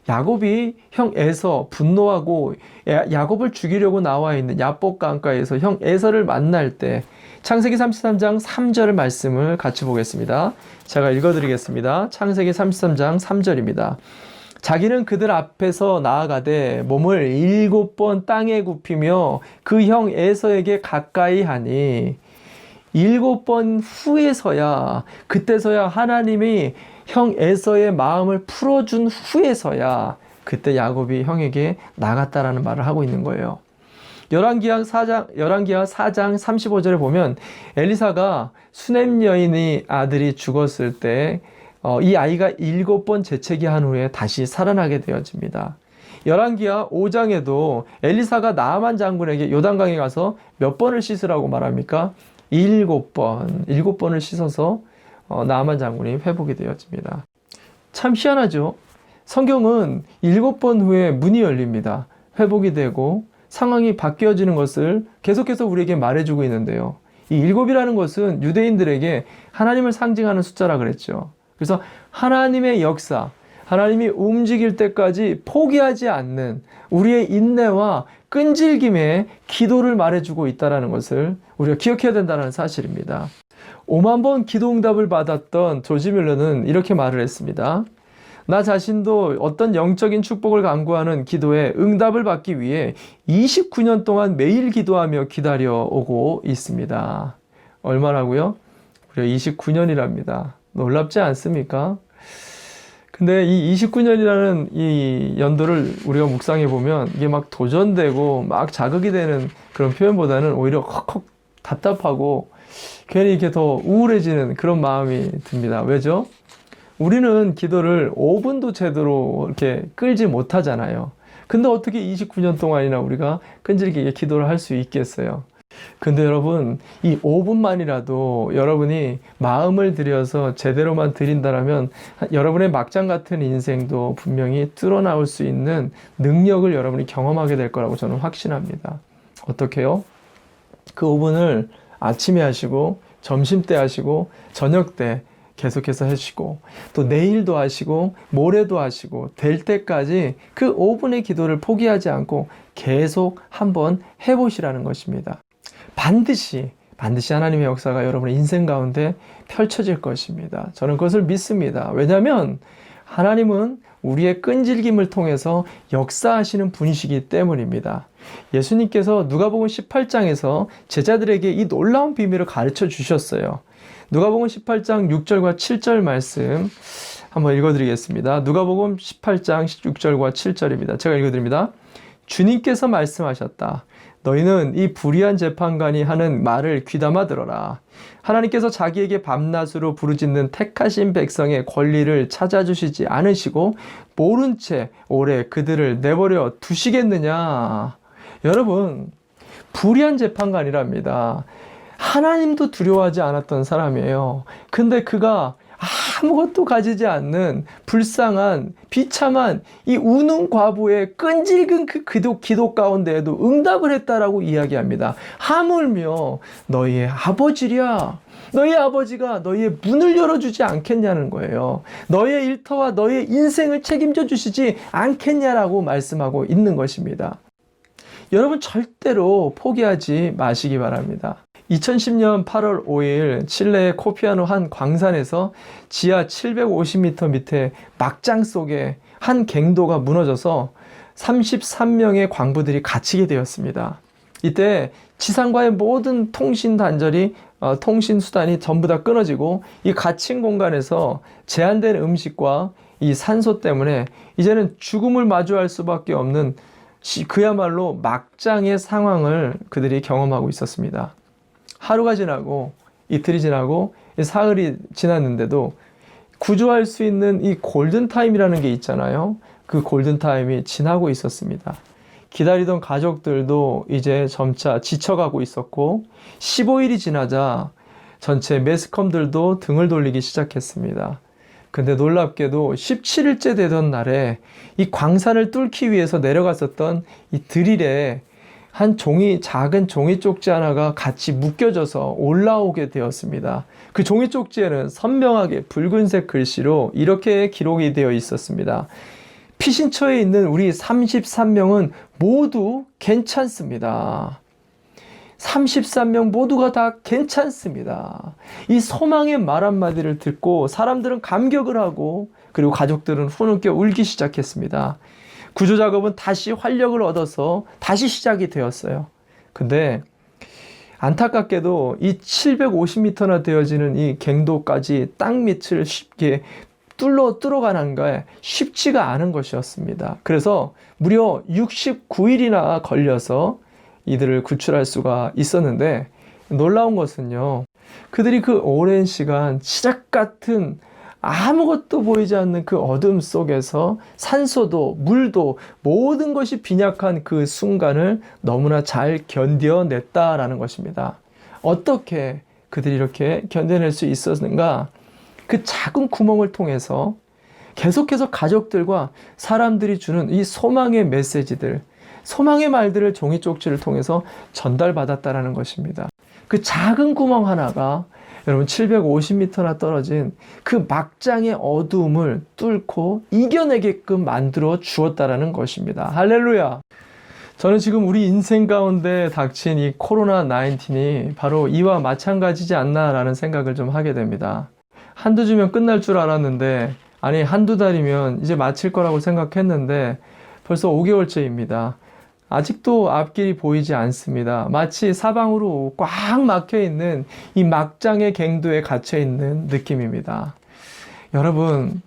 야곱이 형 에서 분노하고 야곱을 죽이려고 나와 있는 야복 강가에서 형 에서를 만날 때 창세기 33장 3절 말씀을 같이 보겠습니다. 제가 읽어드리겠습니다. 창세기 33장 3절입니다. 자기는 그들 앞에서 나아가되 몸을 7번 땅에 굽히며 그 형 에서에게 가까이 하니 7번 후에서야, 그때서야 하나님이 형 에서의 마음을 풀어준 후에서야 그때 야곱이 형에게 나갔다라는 말을 하고 있는 거예요. 열왕기하 4장 35절에 보면 엘리사가 수넴 여인의 아들이 죽었을 때 이 아이가 7번 재채기한 후에 다시 살아나게 되어집니다. 열왕기하 5장에도 엘리사가 나아만 장군에게 요단강에 가서 몇 번을 씻으라고 말합니까? 7번. 7번을 씻어서 나아만 장군이 회복이 되었습니다. 참 희한하죠? 성경은 7번 후에 문이 열립니다. 회복이 되고 상황이 바뀌어지는 것을 계속해서 우리에게 말해주고 있는데요. 이 7이라는 것은 유대인들에게 하나님을 상징하는 숫자라 그랬죠. 그래서 하나님의 역사, 하나님이 움직일 때까지 포기하지 않는 우리의 인내와 끈질김의 기도를 말해주고 있다는 것을 우리가 기억해야 된다는 사실입니다. 5만 번 기도 응답을 받았던 조지 뮬러는 이렇게 말을 했습니다. 나 자신도 어떤 영적인 축복을 간구하는 기도에 응답을 받기 위해 29년 동안 매일 기도하며 기다려오고 있습니다. 얼마라고요? 무려 29년이랍니다. 놀랍지 않습니까? 근데 이 29년이라는 이 연도를 우리가 묵상해 보면 이게 막 도전되고 막 자극이 되는 그런 표현보다는 오히려 헉헉 답답하고 괜히 이렇게 더 우울해지는 그런 마음이 듭니다. 왜죠? 우리는 기도를 5분도 제대로 이렇게 끌지 못하잖아요. 근데 어떻게 29년 동안이나 우리가 끈질기게 기도를 할 수 있겠어요? 근데 여러분, 이 5분만이라도 여러분이 마음을 들여서 제대로만 드린다라면 여러분의 막장 같은 인생도 분명히 뚫어나올 수 있는 능력을 여러분이 경험하게 될 거라고 저는 확신합니다. 어떻게요? 그 5분을 아침에 하시고, 점심 때 하시고, 저녁 때 계속해서 하시고, 또 내일도 하시고, 모레도 하시고, 될 때까지 그 5분의 기도를 포기하지 않고 계속 한번 해보시라는 것입니다. 반드시 하나님의 역사가 여러분의 인생 가운데 펼쳐질 것입니다. 저는 그것을 믿습니다. 왜냐하면 하나님은 우리의 끈질김을 통해서 역사하시는 분이시기 때문입니다. 예수님께서 누가복음 18장에서 제자들에게 이 놀라운 비밀을 가르쳐 주셨어요. 누가복음 18장 6절과 7절 말씀 한번 읽어드리겠습니다. 누가복음 18장 6절과 7절입니다. 제가 읽어드립니다. 주님께서 말씀하셨다. 너희는 이 불의한 재판관이 하는 말을 귀담아 들어라. 하나님께서 자기에게 밤낮으로 부르짖는 택하신 백성의 권리를 찾아주시지 않으시고 모른 채 오래 그들을 내버려 두시겠느냐. 여러분, 불의한 재판관이랍니다. 하나님도 두려워하지 않았던 사람이에요. 근데 그가 아무것도 가지지 않는 불쌍한 비참한 이 우는 과부의 끈질긴 그 기도 가운데에도 응답을 했다라고 이야기합니다. 하물며 너희의 아버지랴, 너희 아버지가 너희의 문을 열어주지 않겠냐는 거예요. 너희의 일터와 너희의 인생을 책임져 주시지 않겠냐라고 말씀하고 있는 것입니다. 여러분 절대로 포기하지 마시기 바랍니다. 2010년 8월 5일 칠레의 코피아노 한 광산에서 지하 750m 밑에 막장 속에 한 갱도가 무너져서 33명의 광부들이 갇히게 되었습니다. 이때 지상과의 모든 통신 단절이 통신 수단이 전부 다 끊어지고 이 갇힌 공간에서 제한된 음식과 이 산소 때문에 이제는 죽음을 마주할 수밖에 없는 그야말로 막장의 상황을 그들이 경험하고 있었습니다. 하루가 지나고 이틀이 지나고 사흘이 지났는데도 구조할 수 있는 이 골든타임이라는 게 있잖아요. 그 골든타임이 지나고 있었습니다. 기다리던 가족들도 이제 점차 지쳐가고 있었고 15일이 지나자 전체 매스컴들도 등을 돌리기 시작했습니다. 근데 놀랍게도 17일째 되던 날에 이 광산을 뚫기 위해서 내려갔었던 이 드릴에 한 작은 종이 쪽지 하나가 같이 묶여져서 올라오게 되었습니다. 그 종이 쪽지에는 선명하게 붉은색 글씨로 이렇게 기록이 되어 있었습니다. 피신처에 있는 우리 33명은 모두 괜찮습니다. 33명 모두가 다 괜찮습니다. 이 소망의 말 한마디를 듣고 사람들은 감격을 하고 그리고 가족들은 후는껴 울기 시작했습니다. 구조 작업은 다시 활력을 얻어서 다시 시작이 되었어요. 근데 안타깝게도 이 750m나 되어지는 이 갱도까지 땅 밑을 쉽게 뚫어가는 게 쉽지가 않은 것이었습니다. 그래서 무려 69일이나 걸려서 이들을 구출할 수가 있었는데 놀라운 것은요. 그들이 그 오랜 시간 시작 같은 아무것도 보이지 않는 그 어둠 속에서 산소도 물도 모든 것이 빈약한 그 순간을 너무나 잘 견뎌냈다라는 것입니다. 어떻게 그들이 이렇게 견뎌낼 수 있었는가? 그 작은 구멍을 통해서 계속해서 가족들과 사람들이 주는 이 소망의 메시지들, 소망의 말들을 종이 쪽지를 통해서 전달받았다라는 것입니다. 그 작은 구멍 하나가 여러분 750m나 떨어진 그 막장의 어두움을 뚫고 이겨내게끔 만들어 주었다라는 것입니다. 할렐루야! 저는 지금 우리 인생 가운데 닥친 이 코로나 19이 바로 이와 마찬가지지 않나라는 생각을 좀 하게 됩니다. 한두 주면 끝날 줄 알았는데, 아니 한두 달이면 이제 마칠 거라고 생각했는데 벌써 5개월째입니다. 아직도 앞길이 보이지 않습니다. 마치 사방으로 꽉 막혀있는 이 막장의 갱도에 갇혀있는 느낌입니다. 여러분,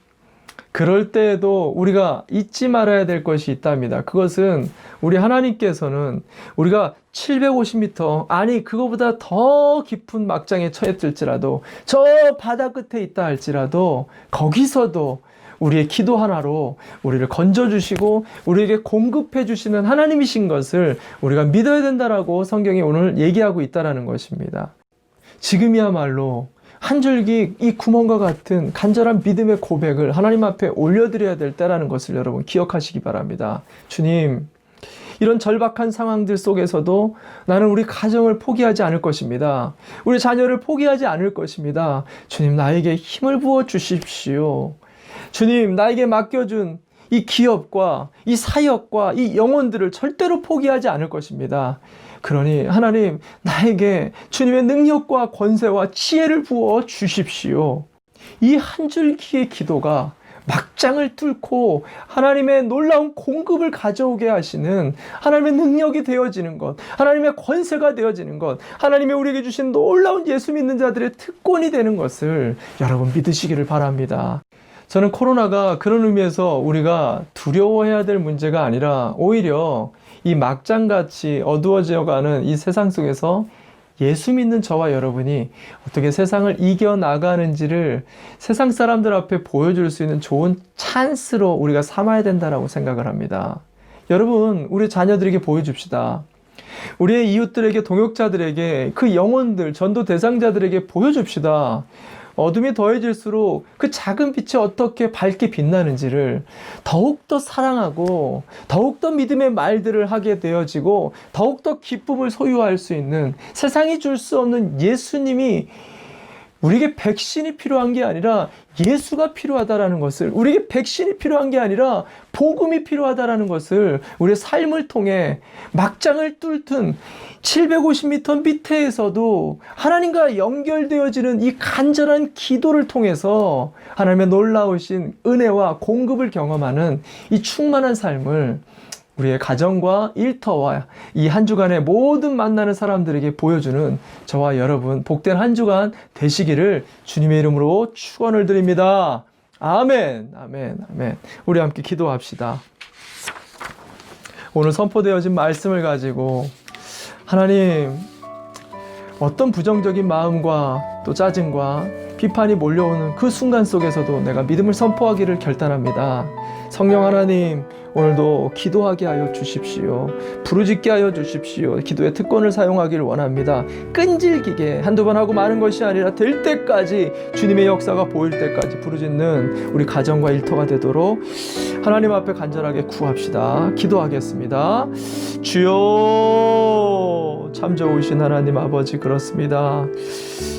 그럴 때에도 우리가 잊지 말아야 될 것이 있답니다. 그것은 우리 하나님께서는 우리가 750m, 아니 그거보다 더 깊은 막장에 처했을지라도, 저 바다 끝에 있다 할지라도 거기서도 우리의 기도 하나로 우리를 건져주시고 우리에게 공급해 주시는 하나님이신 것을 우리가 믿어야 된다라고 성경이 오늘 얘기하고 있다는 것입니다. 지금이야말로 한 줄기 이 구멍과 같은 간절한 믿음의 고백을 하나님 앞에 올려드려야 될 때라는 것을 여러분 기억하시기 바랍니다. 주님, 이런 절박한 상황들 속에서도 나는 우리 가정을 포기하지 않을 것입니다. 우리 자녀를 포기하지 않을 것입니다. 주님, 나에게 힘을 부어 주십시오. 주님, 나에게 맡겨준 이 기업과 이 사역과 이 영혼들을 절대로 포기하지 않을 것입니다. 그러니 하나님, 나에게 주님의 능력과 권세와 지혜를 부어 주십시오. 이 한 줄기의 기도가 막장을 뚫고 하나님의 놀라운 공급을 가져오게 하시는 하나님의 능력이 되어지는 것, 하나님의 권세가 되어지는 것, 하나님의 우리에게 주신 놀라운 예수 믿는 자들의 특권이 되는 것을 여러분 믿으시기를 바랍니다. 저는 코로나가 그런 의미에서 우리가 두려워해야 될 문제가 아니라 오히려 이 막장같이 어두워져가는 이 세상 속에서 예수 믿는 저와 여러분이 어떻게 세상을 이겨나가는지를 세상 사람들 앞에 보여줄 수 있는 좋은 찬스로 우리가 삼아야 된다고 생각을 합니다. 여러분, 우리 자녀들에게 보여줍시다. 우리의 이웃들에게, 동역자들에게, 그 영혼들, 전도 대상자들에게 보여줍시다. 어둠이 더해질수록 그 작은 빛이 어떻게 밝게 빛나는지를 더욱더 사랑하고 더욱더 믿음의 말들을 하게 되어지고 더욱더 기쁨을 소유할 수 있는, 세상이 줄 수 없는 예수님이 우리에게 백신이 필요한 게 아니라 예수가 필요하다라는 것을, 우리에게 백신이 필요한 게 아니라 복음이 필요하다라는 것을 우리의 삶을 통해 막장을 뚫든 750m 밑에에서도 하나님과 연결되어지는 이 간절한 기도를 통해서 하나님의 놀라우신 은혜와 공급을 경험하는 이 충만한 삶을 우리의 가정과 일터와 이 한 주간의 모든 만나는 사람들에게 보여주는 저와 여러분 복된 한 주간 되시기를 주님의 이름으로 축원을 드립니다. 아멘, 아멘, 아멘. 우리 함께 기도합시다. 오늘 선포되어진 말씀을 가지고 하나님, 어떤 부정적인 마음과 또 짜증과 비판이 몰려오는 그 순간 속에서도 내가 믿음을 선포하기를 결단합니다. 성령 하나님, 오늘도 기도하게 하여 주십시오. 부르짖게 하여 주십시오. 기도의 특권을 사용하기를 원합니다. 끈질기게 한두 번 하고 마는 것이 아니라 될 때까지, 주님의 역사가 보일 때까지 부르짖는 우리 가정과 일터가 되도록 하나님 앞에 간절하게 구합시다. 기도하겠습니다. 주여, 참 좋으신 하나님 아버지, 그렇습니다.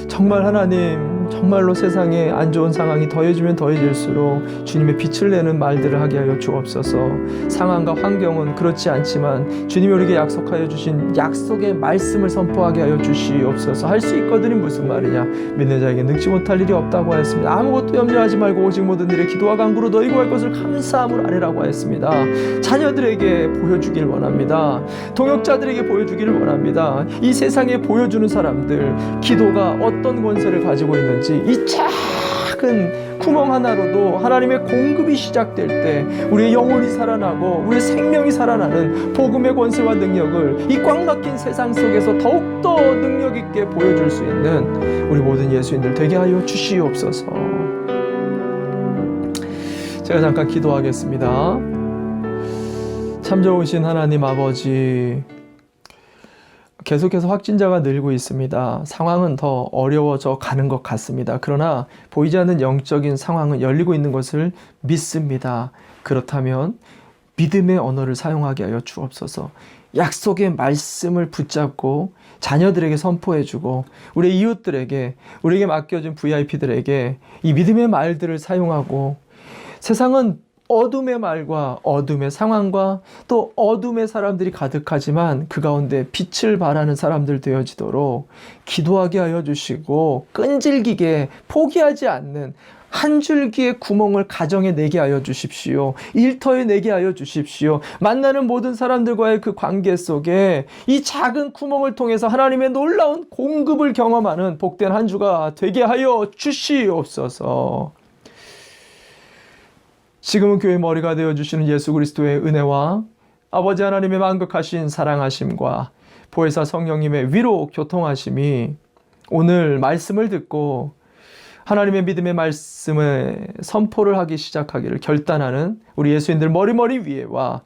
정말 하나님, 정말로 세상에 안 좋은 상황이 더해지면 더해질수록 주님의 빛을 내는 말들을 하게 하여 주옵소서. 상황과 환경은 그렇지 않지만 주님이 우리에게 약속하여 주신 약속의 말씀을 선포하게 하여 주시옵소서. 할 수 있거든이 무슨 말이냐? 믿는 자에게 능치 못할 일이 없다고 하였습니다. 아무것도 염려하지 말고 오직 모든 일에 기도와 간구로 너희 구할 것을 감사함으로 아뢰라고 하였습니다. 자녀들에게 보여주길 원합니다. 동역자들에게 보여주기를 원합니다. 이 세상에 보여주는 사람들, 기도가 어떤 권세를 가지고 있는지 이 작은 구멍 하나로도 하나님의 공급이 시작될 때 우리의 영혼이 살아나고 우리의 생명이 살아나는 복음의 권세와 능력을 이 꽉 막힌 세상 속에서 더욱더 능력 있게 보여줄 수 있는 우리 모든 예수인들 되게 하여 주시옵소서. 제가 잠깐 기도하겠습니다. 참 좋으신 하나님 아버지, 계속해서 확진자가 늘고 있습니다. 상황은 더 어려워져 가는 것 같습니다. 그러나 보이지 않는 영적인 상황은 열리고 있는 것을 믿습니다. 그렇다면 믿음의 언어를 사용하게 하여 주옵소서. 약속의 말씀을 붙잡고 자녀들에게 선포해주고 우리 이웃들에게, 우리에게 맡겨진 VIP들에게 이 믿음의 말들을 사용하고, 세상은 어둠의 말과 어둠의 상황과 또 어둠의 사람들이 가득하지만 그 가운데 빛을 발하는 사람들 되어지도록 기도하게 하여 주시고, 끈질기게 포기하지 않는 한 줄기의 구멍을 가정에 내게 하여 주십시오. 일터에 내게 하여 주십시오. 만나는 모든 사람들과의 그 관계 속에 이 작은 구멍을 통해서 하나님의 놀라운 공급을 경험하는 복된 한 주가 되게 하여 주시옵소서. 지금은 교회의 머리가 되어주시는 예수 그리스도의 은혜와 아버지 하나님의 만극하신 사랑하심과 보혜사 성령님의 위로 교통하심이 오늘 말씀을 듣고 하나님의 믿음의 말씀을 선포를 하기 시작하기를 결단하는 우리 예수인들 머리머리 위에와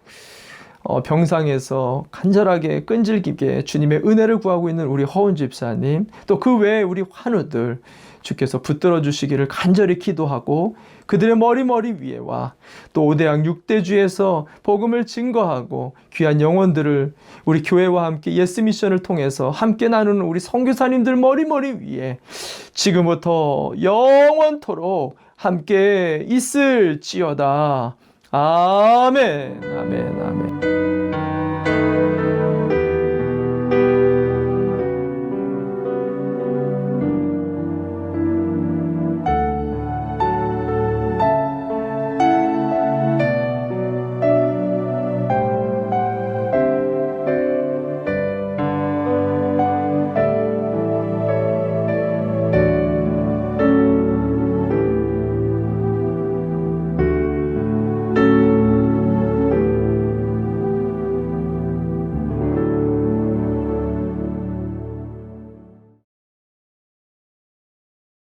병상에서 간절하게 끈질기게 주님의 은혜를 구하고 있는 우리 허운 집사님, 또 그 외에 우리 환우들 주께서 붙들어 주시기를 간절히 기도하고, 그들의 머리머리 위에와 또 5대양 6대주에서 복음을 증거하고 귀한 영혼들을 우리 교회와 함께 예스 미션을 통해서 함께 나누는 우리 선교사님들 머리머리 위에 지금부터 영원토록 함께 있을지어다. 아멘, 아멘, 아멘.